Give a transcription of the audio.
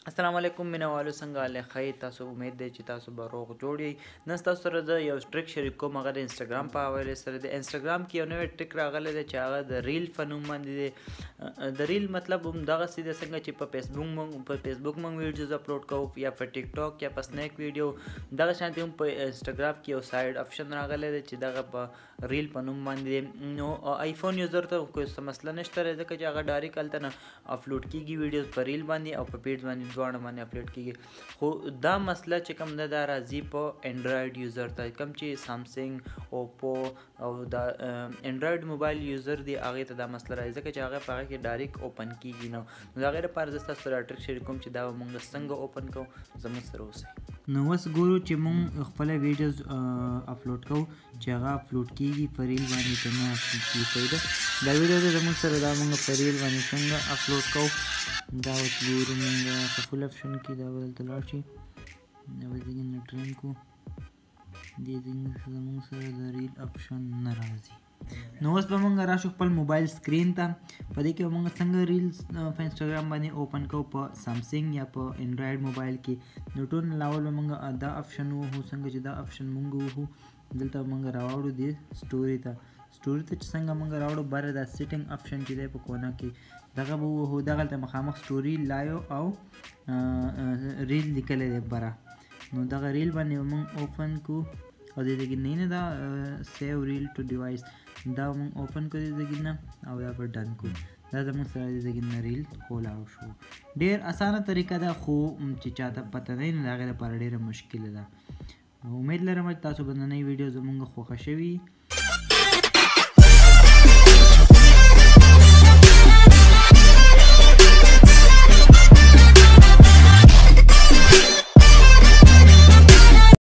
السلام علیکم مینوالو څنګه حال خی تاسو امید دی چې تاسو به روغ جوړ یې نن تاسو سره د یو ټریک شریک کوم هغه د انسټاګرام په حواله سره د انسټاګرام کې یو نوی ټریک راغلی دی چې هغه د ریل فنوم باندې دی د ریل مطلب هم دغه سیده څنګه چې په فیسبوک مونږ ویډیوز اپلوډ کوو یا په ټیک ټاک یا په سنیک ویډیو دغه شانتي هم په انسټاګرام کې یو سایډ اپشن راغلی دی چې دغه په ریل په نوم باندې نو آیفون یوزر ته کوئی څه مسله نشته ځکه چې هغه ډایرکټ هلته نه اپلوډ کیږي ویډیوز په ریل باندې او په پیج باندې دواړه باندې اپلوډ کیږي خو دا مسله چې کوم ده دا راځي په انډرایډ یوزر ته کوم چې سامسنګ اوپو او دا انډرایډ موبایل یوزر دی هغې ته دا مسله راځي ځکه چې هغه په هغه کې ډایرکټ اوپن کیږي نو د هغې لپاره زه ستاسو سره ټریک شریک کوم چې دا به موږ څنګه اوپن کوو زموږ سره اوسئ نو اوس ګورو چې موږ خپله ویډیوز اپلوډ کوو چې هغه اپلوډ کیږي په ریل باندې که نه اپلوډ کیږي صحیح ده دا ویډیو دی زموږ سره دا موږ په ریل باندې څنګه اپلوډ کوو دا اوس ګورو موږ په فل اپشن کې دا به دلته لاړ شي دا به دې نه ټرین کو دې زموږ سره د ریل اپشن نه راځي نو اوس به موږ راشو خپل موبایل سکرین ته په دې کې به موږ څنګه ریلز په انسټاګرام باندې اوپن کوو په سامسنګ یا په انډرایډ موبایل کې نو ټول نه لاول به موږ دا اپشن ووهو څنګه چې دا اپشن موږ ووهو دلته به موږ راوړو دې سټوري ته چې څنګه موږ راوړو بره دا سیټینګ اپشن چې دی په کونه کې دغه به ووهو دغلته مخامخ سټوري لایو او ریل لیکلی دی بره نو دغه ریل باندې به موږ اوپن کو او دې ځای کې نه دا سیو ریل ټو ډیوایس دا موږ اوپن کړو دې ځای نه او دا به ډن کو دا زموږ سره دې ځای نه ریل کولاو شو ډېر اسانه طریقه ده خو چې چاته پته نه وي د هغې لپاره ډېره مشکله ده امید لرم چې تاسو به نننۍ ویډیو زموږ خوښه شوي